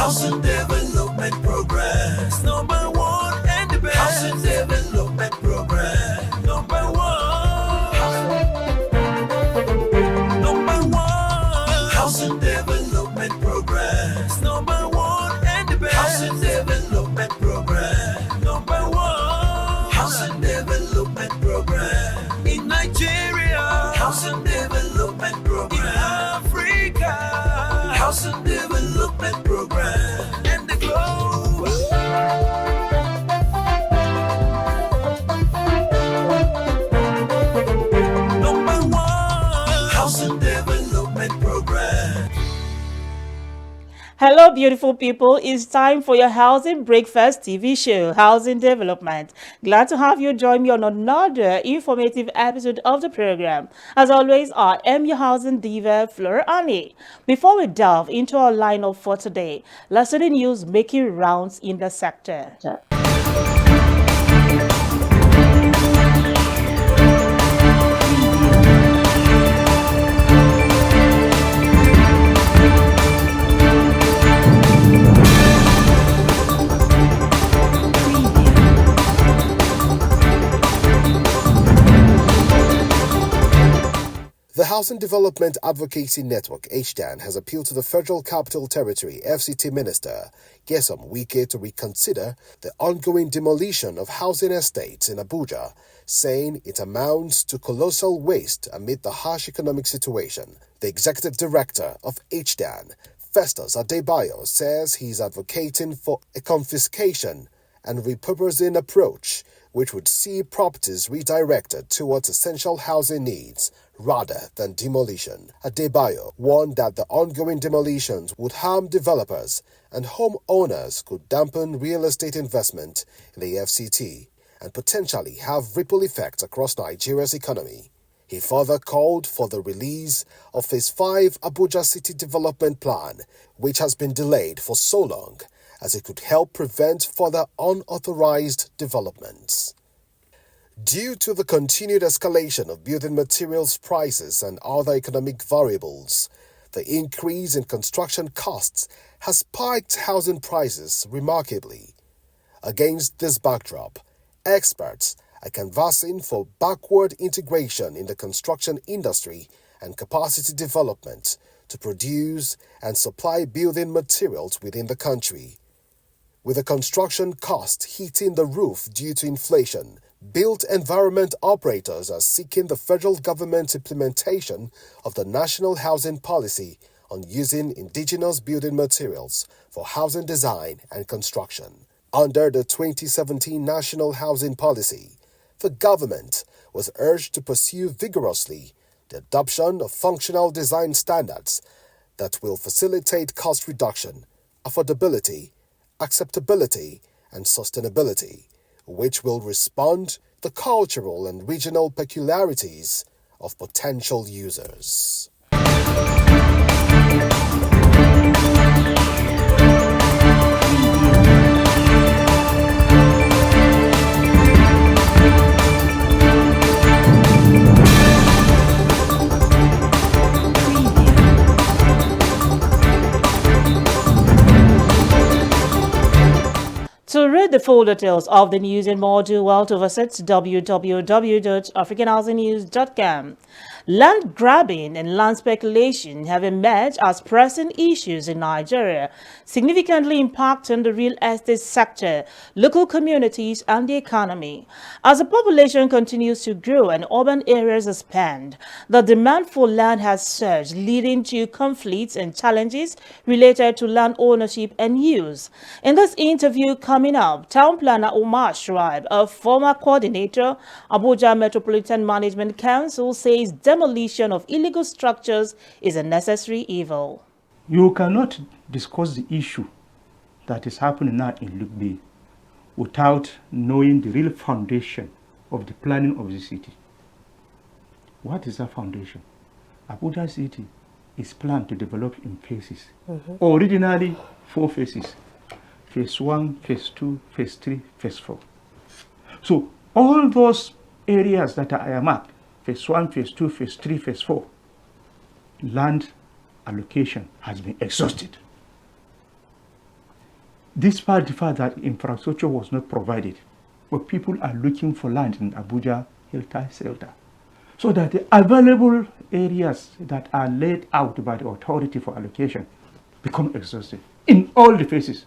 Housing Development Progress. Number one and the best. Housing Development Progress. Number one. Number one. Housing Development Progress. Number one and the best. Housing Development Progress. Number one. Housing Development Progress. In Nigeria. Housing Development Progress. In Africa. Housing Development Program and the globe. Number one, Housing Development Program. Hello, beautiful people. It's time for your Housing Breakfast TV show, Housing Development. Glad to have you join me on another informative episode of the program. As always, I am your housing diva, Fleur Annie. Before we delve into our lineup for today, let's see the news making rounds in the sector. The Housing Development Advocacy Network, HDAN, has appealed to the Federal Capital Territory, FCT Minister, Nyesom Wike, to reconsider the ongoing demolition of housing estates in Abuja, saying it amounts to colossal waste amid the harsh economic situation. The Executive Director of HDAN, Fesadeb, says he is advocating for a confiscation and repurposing approach which would see properties redirected towards essential housing needs rather than demolition. Adebayo warned that the ongoing demolitions would harm developers and homeowners, could dampen real estate investment in the FCT and potentially have ripple effects across Nigeria's economy. He further called for the release of Phase 5 Abuja City Development Plan, which has been delayed for so long, as it could help prevent further unauthorized developments. Due to the continued escalation of building materials prices and other economic variables, the increase in construction costs has spiked housing prices remarkably. Against this backdrop, experts are canvassing for backward integration in the construction industry and capacity development to produce and supply building materials within the country. With the construction cost hitting the roof due to inflation, built environment operators are seeking the federal government's implementation of the National Housing Policy on using indigenous building materials for housing design and construction. Under the 2017 National Housing Policy, the government was urged to pursue vigorously the adoption of functional design standards that will facilitate cost reduction, affordability, acceptability, and sustainability, which will respond to the cultural and regional peculiarities of potential users. To read the full details of the news and more, do well to visit www.africanhousingnews.com. Land grabbing and land speculation have emerged as pressing issues in Nigeria, significantly impacting the real estate sector, local communities, and the economy. As the population continues to grow and urban areas expand, the demand for land has surged, leading to conflicts and challenges related to land ownership and use. In this interview coming up, Town Planner Umar Shuiab, a former coordinator, Abuja Metropolitan Management Council, says demolition of illegal structures is a necessary evil. You cannot discuss the issue that is happening now in Lugbe without knowing the real foundation of the planning of the city. What is that foundation? Abuja City is planned to develop in phases. Originally, 4 phases. Phase 1, Phase 2, Phase 3, Phase 4. So all those areas that are mapped, Phase 1, Phase 2, Phase 3, Phase 4, land allocation has been exhausted. despite the fact that infrastructure was not provided, but people are looking for land in Abuja, helter-skelter, so that the available areas that are laid out by the authority for allocation become exhausted in all the phases.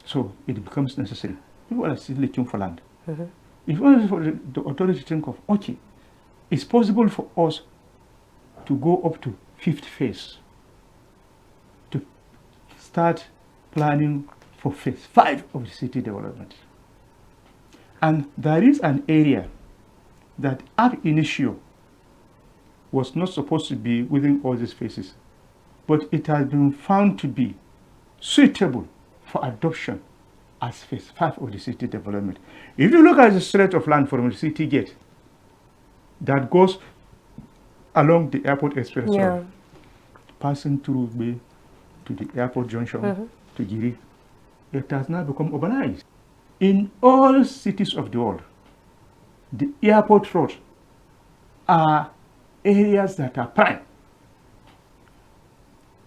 So it becomes necessary. People are still looking for land. If only for the authority to think of, okay, it's possible for us to go up to fifth phase, to start planning for phase 5 of the city development. And there is an area that ab initio was not supposed to be within all these phases, but it has been found to be suitable for adoption as phase 5 of the city development. If you look at the stretch of land from the city gate that goes along the airport expressway, passing through Bay to the airport junction to Giri, it has now become urbanized. In all cities of the world, the airport roads are areas that are prime.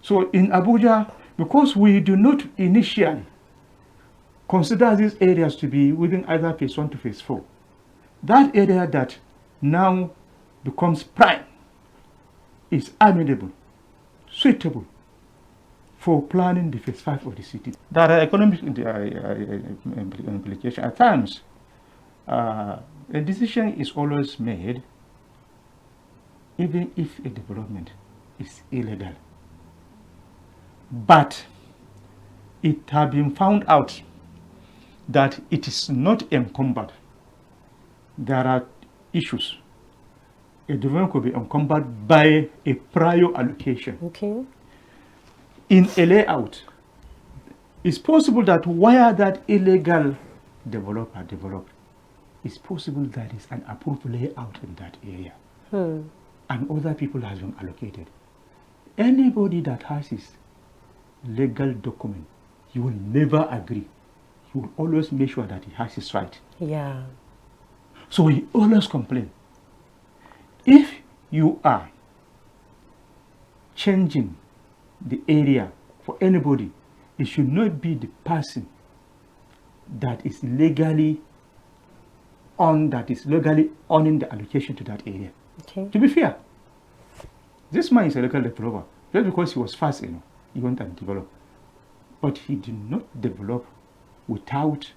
So in Abuja, because we do not initially consider these areas to be within either phase 1 to phase 4, that area that now becomes prime is amenable, suitable for planning the phase 5 of the city. There are economic implications. At times, a decision is always made even if a development is illegal. But it has been found out that it is not encumbered. There are issues. A development could be encumbered by a prior allocation. Okay. In a layout, it's possible that where that illegal developer developed, it's possible that is an approved layout in that area. And other people have been allocated. Anybody that has his legal document, you will never agree. You will always make sure that he has his right. Yeah. So he always complain. If you are changing the area for anybody, it should not be the person that is legally owning the allocation to that area. Okay. To be fair, this man is a local developer. Just because he was fast enough, he went and developed. But he did not develop without,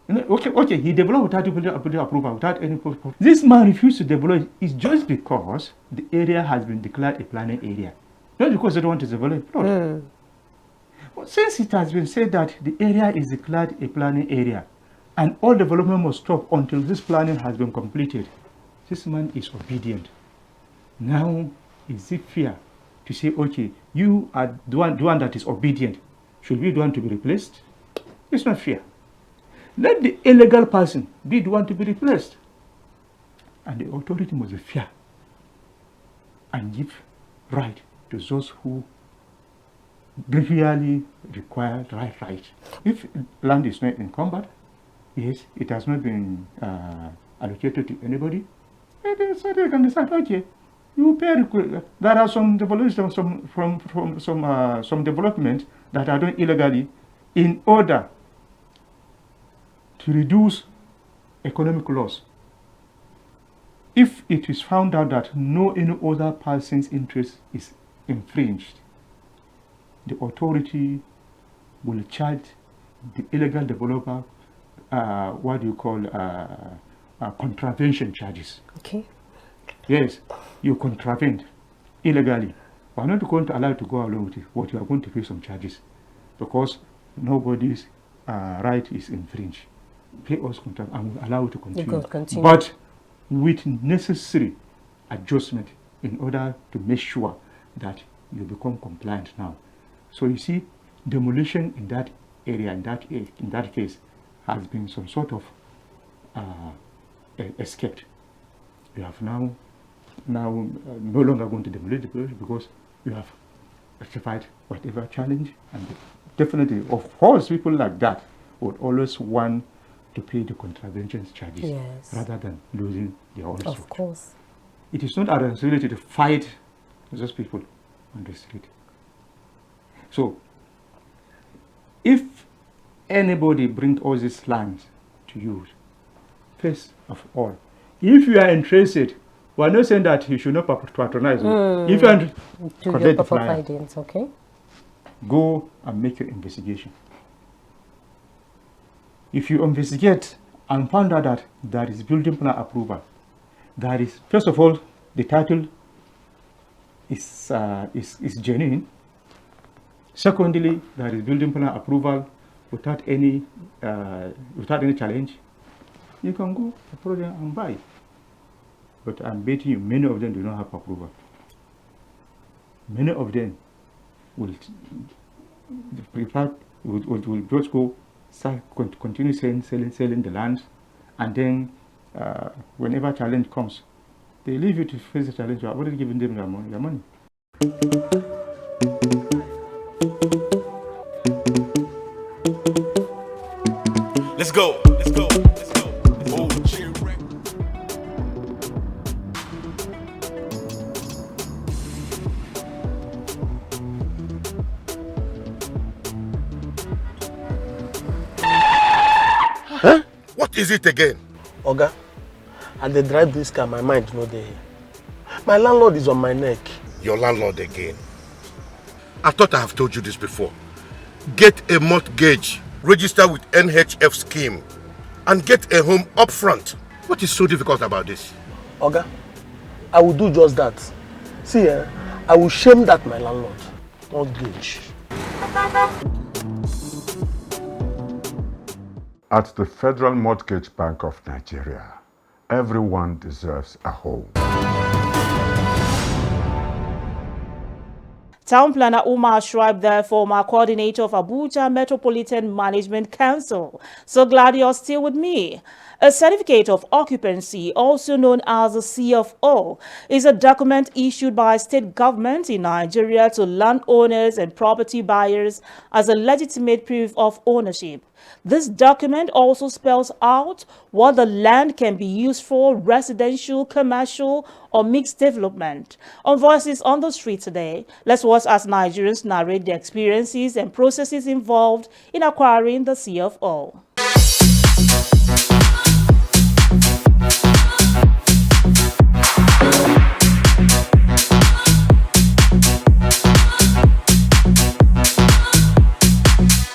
okay, he developed without approval, without any approval. This man refused to develop is just because the area has been declared a planning area. Not because they don't want to develop plot. But since it has been said that the area is declared a planning area and all development must stop until this planning has been completed, this man is obedient. Now, is it fair to say, okay, you are the one that is obedient, should be the one to be replaced? It's not fair. Let the illegal person be the one to be replaced. And the authority must be fair and give right to those who really require right. If land is not encumbered, yes, it has not been allocated to anybody, so they can decide, okay, you pay. There are some development, some development that are done illegally in order to reduce economic loss. If it is found out that no any other person's interest is infringed, the authority will charge the illegal developer contravention charges. Okay. Yes, you contravened illegally. We're not going to allow you to go along with it, but you are going to pay some charges because nobody's right is infringed. Pay us contract and we'll allow you to continue. But with necessary adjustment in order to make sure that you become compliant now. So you see, demolition in that area, in that case, has been some sort of escaped. You have now no longer going to demolish the place because you have rectified whatever challenge. And definitely, of course, people like that would always want to pay the contravention charges rather than losing their own Of course. It is not our responsibility to fight those people on the street. So, if anybody brings all these lands to you, first of all, if you are interested, we are not saying that you should not patronize. If you are to collect get the proper flyer, findings, okay? go and make your investigation. If you investigate and find out that there is building plan approval, that is, first of all, the title is genuine. Secondly, there is building plan approval without any challenge. You can go approach them and buy. But I'm betting you, many of them do not have approval. Many of them will just go continue selling the land, and then whenever challenge comes, they leave you to face the challenge. You are already giving them their money. Let's go. Oh, Huh? What is it again? Oga, and they drive this car, my mind no dey. My landlord is on my neck. Your landlord again. I thought I have told you this before. Get a mortgage, register with NHF scheme, and get a home up front. What is so difficult about this? Oga, I will do just that. See, I will shame that my landlord. Mortgage. At the Federal Mortgage Bank of Nigeria, everyone deserves a home. Town planner Umar Shuiab, the former coordinator of Abuja Metropolitan Management Council. So glad you're still with me. A certificate of occupancy, also known as a CFO, is a document issued by state government in Nigeria to landowners and property buyers as a legitimate proof of ownership. This document also spells out what the land can be used for: residential, commercial, or mixed development. On Voices on the Street today, let's watch as Nigerians narrate their experiences and processes involved in acquiring the CFO.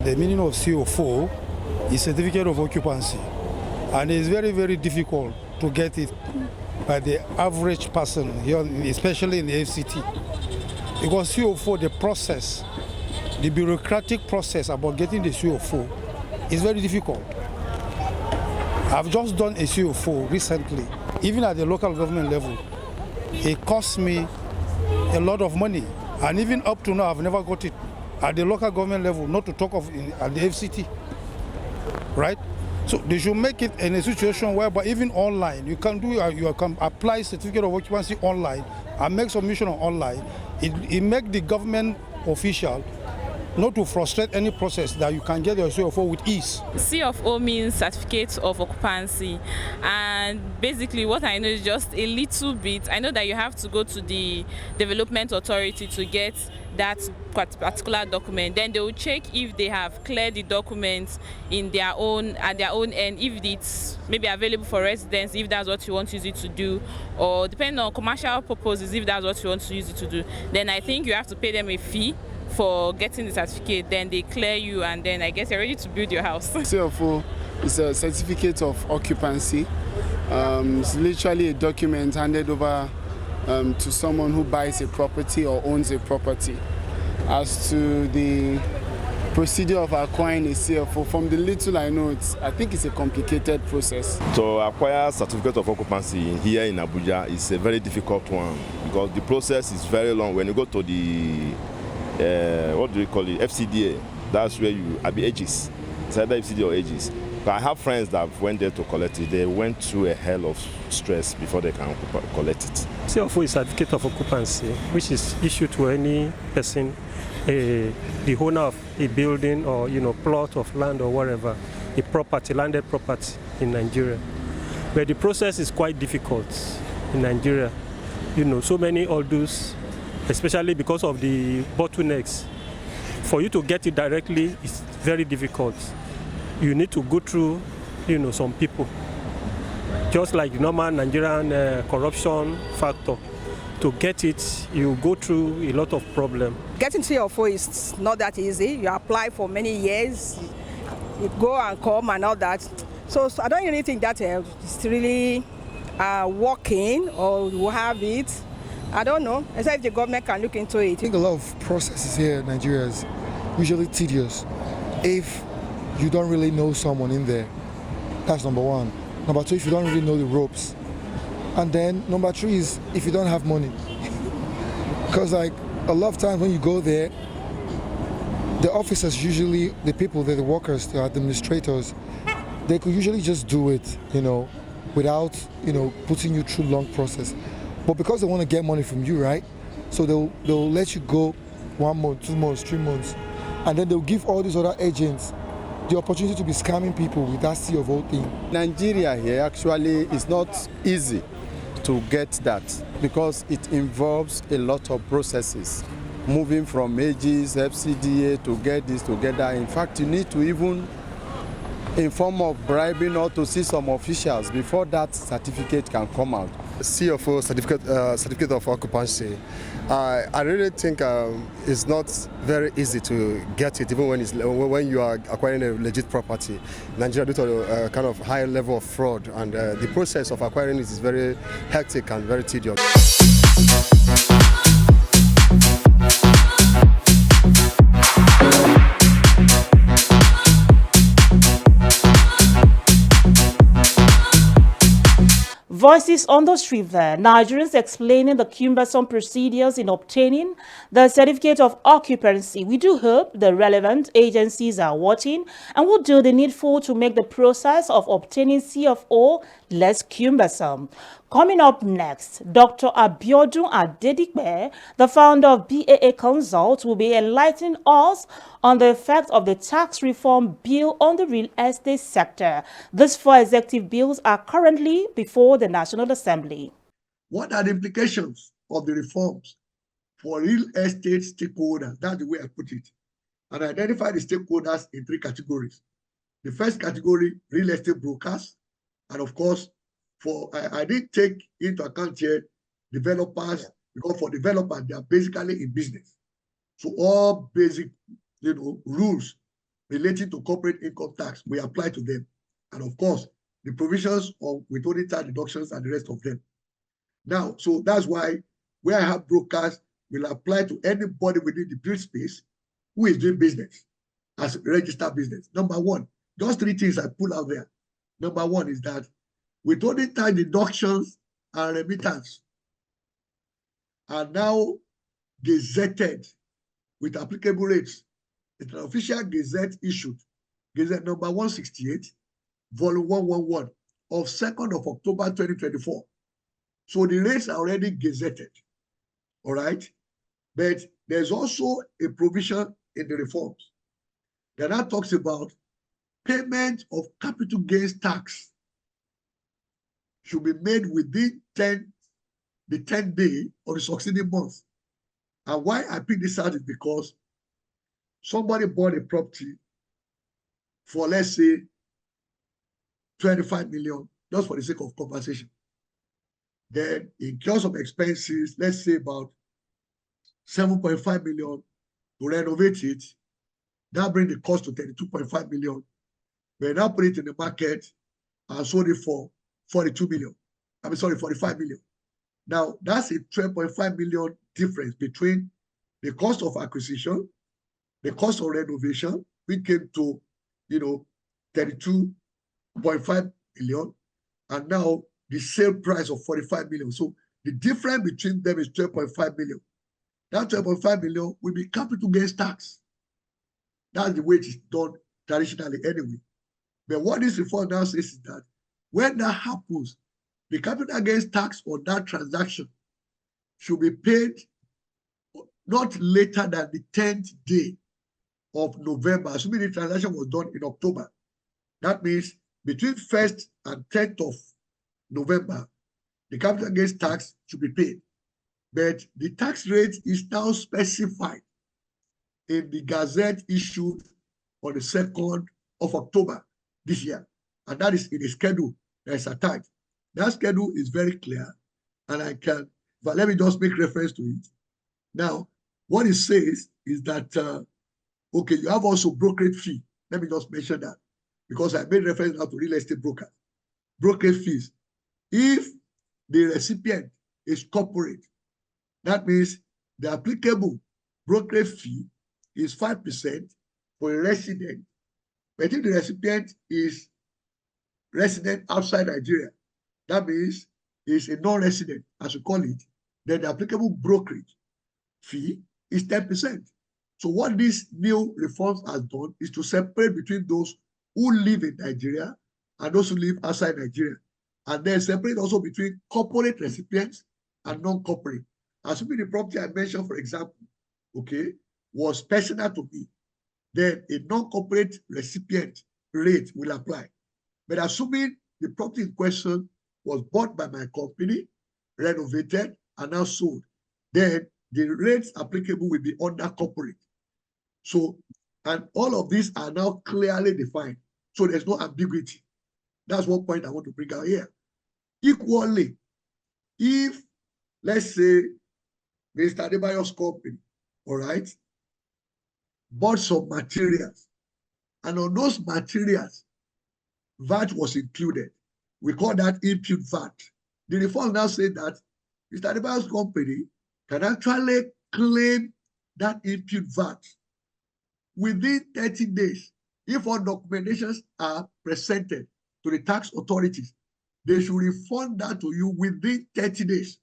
The meaning of CFO is certificate of occupancy, and it's very, very difficult to get it by the average person here, especially in the FCT. Because CFO, the process, the bureaucratic process about getting the CFO is very difficult. I've just done a CFO recently, even at the local government level. It cost me a lot of money, and even up to now, I've never got it at the local government level, not to talk of at the FCT, right? So they should make it in a situation whereby even online, you can apply certificate of occupancy online and make submission online. It make the government official not to frustrate any process, that you can get your CFO with ease. CFO means certificate of occupancy, and basically what I know is just a little bit. I know that you have to go to the development authority to get that particular document. Then they will check if they have cleared the documents at their own end, if it's maybe available for residents, if that's what you want to use it to do, or depending on commercial purposes, if that's what you want to use it to do. Then I think you have to pay them a fee for getting the certificate. Then they clear you, and then I guess you're ready to build your house. CFO is a certificate of occupancy. It's literally a document handed over to someone who buys a property or owns a property. As to the procedure of acquiring a CFO, from the little I know, I think it's a complicated process. To acquire certificate of occupancy here in Abuja is a very difficult one, because the process is very long. When you go to the what do you call it, FCDA, that's where you be ages. It's either FCDA or ages. But I have friends that went there to collect it. They went through a hell of stress before they can collect it. CFO is certificate of occupancy, which is issued to any person, the owner of a building or plot of land or whatever, a property, landed property in Nigeria. But the process is quite difficult in Nigeria. So many orders, especially because of the bottlenecks. For you to get it directly is very difficult. You need to go through, some people. Just like normal Nigerian corruption factor. To get it, you go through a lot of problems. Getting CFO is not that easy. You apply for many years, you go and come and all that. So I don't really think that it's really working or will have it. I don't know, except if the government can look into it. I think a lot of processes here in Nigeria is usually tedious. If you don't really know someone in there, that's number one. Number two, if you don't really know the ropes. And then number three is if you don't have money. Because like a lot of times when you go there, the officers usually, the people, the workers, the administrators, they could usually just do it, without, putting you through long process. But because they want to get money from you, right? So they'll let you go 1 month, 2 months, 3 months, and then they'll give all these other agents the opportunity to be scamming people with that sea of whole thing. Nigeria here actually is not easy to get that because it involves a lot of processes. Moving from ages, FCDA to get this, to get that. In fact, you need to even in form of bribing or to see some officials before that certificate can come out. CFO certificate of occupancy. I really think it's not very easy to get it, even when you are acquiring a legit property. Nigeria, due to a kind of high level of fraud, and the process of acquiring it is very hectic and very tedious. Voices on the street there, Nigerians explaining the cumbersome procedures in obtaining the certificate of occupancy. We do hope the relevant agencies are watching and will do the needful to make the process of obtaining CFO less cumbersome. Coming up next, Dr. Biodun Adedibe, the founder of BAA Consult, will be enlightening us on the effect of the tax reform bill on the real estate sector. These 4 executive bills are currently before the National Assembly. What are the implications of the reforms for real estate stakeholders? That's the way I put it. And I identify the stakeholders in 3 categories. The first category, real estate brokers. And of course, I did take into account here developers, because for developers, they are basically in business. So all basic rules relating to corporate income tax, we apply to them. And of course, the provisions of withholding tax deductions and the rest of them. Now, so that's why where I have brokers will apply to anybody within the build space who is doing business as registered business. Number 1, just 3 things I pull out there. Number 1 is that withholding tax deductions and remittance are now gazetted with applicable rates. It's an official gazette issued, Gazette number 168, volume 111 of 2nd of October 2024. So the rates are already gazetted, all right? But there's also a provision in the reforms that talks about payment of capital gains tax should be made within the 10th day of the succeeding month. And why I pick this out is because somebody bought a property for, let's say, 25 million, just for the sake of compensation. Then, in terms of expenses, let's say about 7.5 million to renovate it. That brings the cost to 32.5 million. We now put it in the market and sold it for 45 million. Now, that's a 12.5 million difference between the cost of acquisition, the cost of renovation, which came to, 32.5 million, and now the sale price of 45 million. So the difference between them is 12.5 million. That 12.5 million will be capital gains tax. That's the way it is done traditionally anyway. But what this reform now says is that when that happens, the capital gains tax on that transaction should be paid not later than the 10th day of November, assuming the transaction was done in October. That means between 1st and 10th of November, the capital gains tax should be paid. But the tax rate is now specified in the Gazette issued on the 2nd of October this year. And that is in a schedule that is attached. That schedule is very clear, and but let me just make reference to it. Now, what it says is that, okay, you have also brokerage fee. Let me just mention that, because I made reference now to real estate brokers. Brokerage fees. If the recipient is corporate, that means the applicable brokerage fee is 5% for a resident. But if the recipient is resident outside Nigeria, that means is a non-resident, as we call it, then the applicable brokerage fee is 10%. So what these new reforms has done is to separate between those who live in Nigeria and those who live outside Nigeria, and then separate also between corporate recipients and non-corporate. Assuming the property I mentioned, for example, okay, was personal to me, then a non-corporate recipient rate will apply. But assuming the property in question was bought by my company, renovated, and now sold, then the rates applicable will be under corporate. So, and all of these are now clearly defined. So there's no ambiguity. That's one point I want to bring out here. Equally, if, let's say, Mr. Adebayo's company, all right, bought some materials, and on those materials, VAT was included. We call that input VAT. The reform now says that Mr. Adebayo's company can actually claim that input VAT within 30 days. If all documentations are presented to the tax authorities, they should refund that to you within 30 days.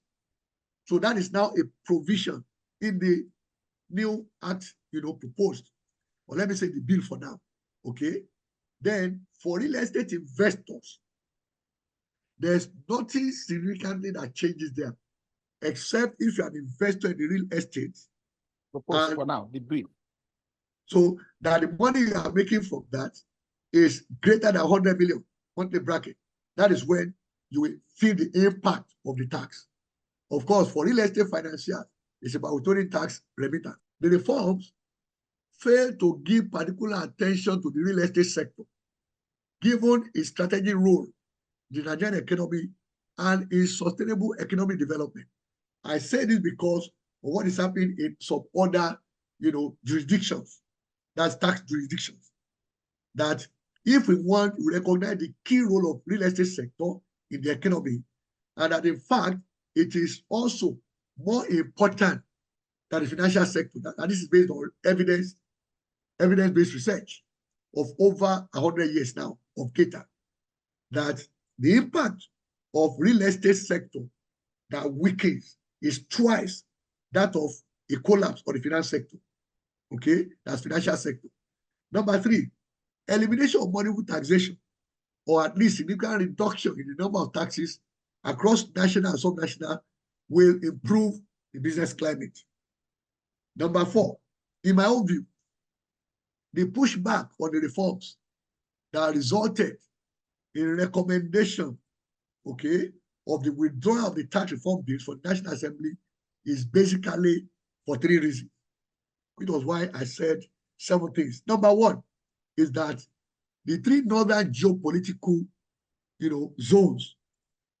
So that is now a provision in the new act, proposed. Or let me say the bill for now, okay? Then for real estate investors, there's nothing significantly that changes there, except if you're an investor in the real estate. Proposed for now, the bill. So that the money you are making from that is greater than 100 million on the bracket. That is when you will feel the impact of the tax. Of course, for real estate financiers, it's about withholding tax remittance. The reforms fail to give particular attention to the real estate sector, given its strategic role in the Nigerian economy and its sustainable economic development. I say this because of what is happening in some other, jurisdictions, that's tax jurisdictions, that if we want to recognize the key role of real estate sector in the economy, and that in fact, it is also more important than the financial sector. And this is based on evidence-based research of over 100 years now of data, that the impact of real estate sector that weakens is twice that of a collapse of the finance sector. Okay, that's financial sector. Number 3, elimination of multiple taxation, or at least significant reduction in the number of taxes across national and sub-national, will improve the business climate. Number 4, in my own view, the pushback on the reforms that resulted in recommendation, okay, of the withdrawal of the tax reform bills for the National Assembly is basically for 3 reasons. It was why I said 7 things. Number 1 is that the 3 northern geopolitical, zones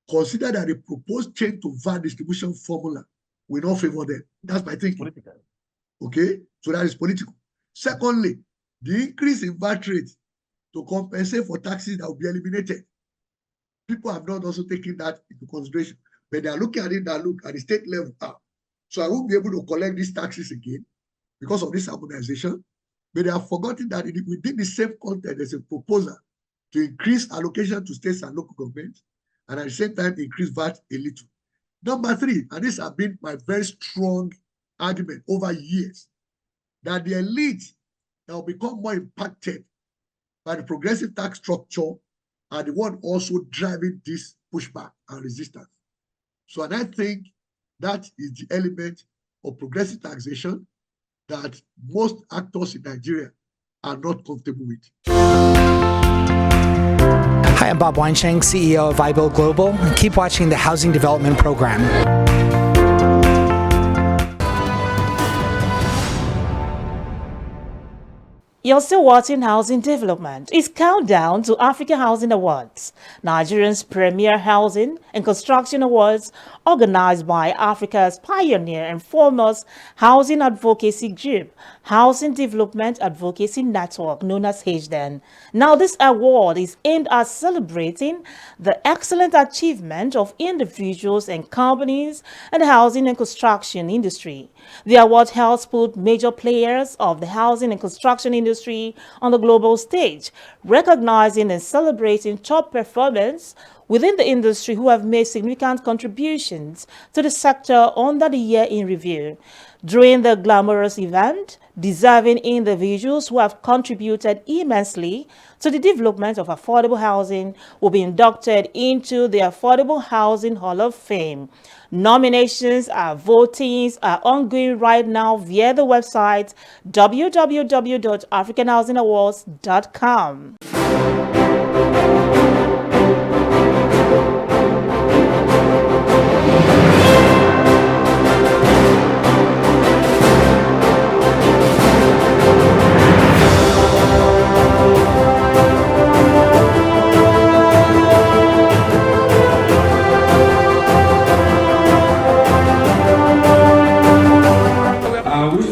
consider that the proposed change to VAT distribution formula will not favor them. That's my thinking. Political. Okay, so that is political. Secondly, the increase in VAT rate to compensate for taxes that will be eliminated. People have not also taken that into consideration, but they are looking at it that look at the state level. So I won't be able to collect these taxes again because of this harmonization, but they have forgotten that within the same context, there's a proposal to increase allocation to states and local governments, and at the same time, increase VAT a little. Number 3, and this has been my very strong argument over years, that the elite that will become more impacted by the progressive tax structure are the one also driving this pushback and resistance. So, and I think that is the element of progressive taxation that most actors in Nigeria are not comfortable with. Hi, I'm Bob Weinsheng, CEO of iBuild Global. Keep watching the Housing Development Program. You're still watching Housing Development. It's countdown to Africa Housing Awards, Nigeria's premier housing and construction awards organized by Africa's pioneer and foremost housing advocacy group, Housing Development Advocacy Network, known as HDN. Now, this award is aimed at celebrating the excellent achievement of individuals and companies in the housing and construction industry. The award helps put major players of the housing and construction industry on the global stage, recognizing and celebrating top performance within the industry who have made significant contributions to the sector under the year in review. During the glamorous event, deserving individuals who have contributed immensely to the development of affordable housing will be inducted into the Affordable Housing Hall of Fame. Nominations and votings are ongoing right now via the website www.africanhousingawards.com.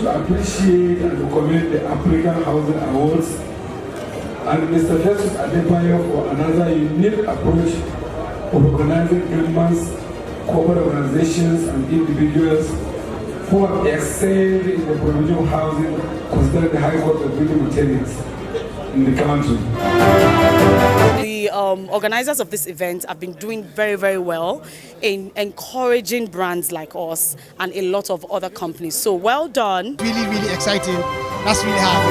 Appreciate and recommend the African Housing Awards and Mr. Biodun Adedibe for another unique approach of organizing governments, corporate organizations, and individuals who have excelled in the provision of housing, considering the high cost of building materials in the country. The organizers of this event have been doing very, very well in encouraging brands like us and a lot of other companies. So well done. Really, really exciting. That's really hard.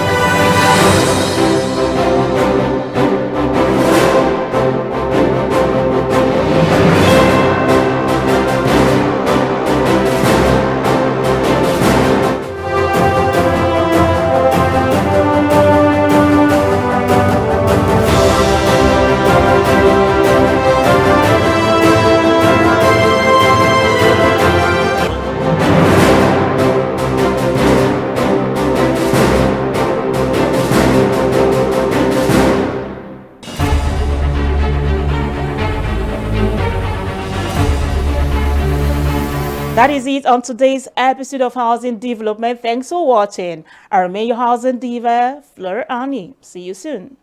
That is it on today's episode of Housing Development. Thanks for watching. I remain your housing diva, Fleur Annie. See you soon.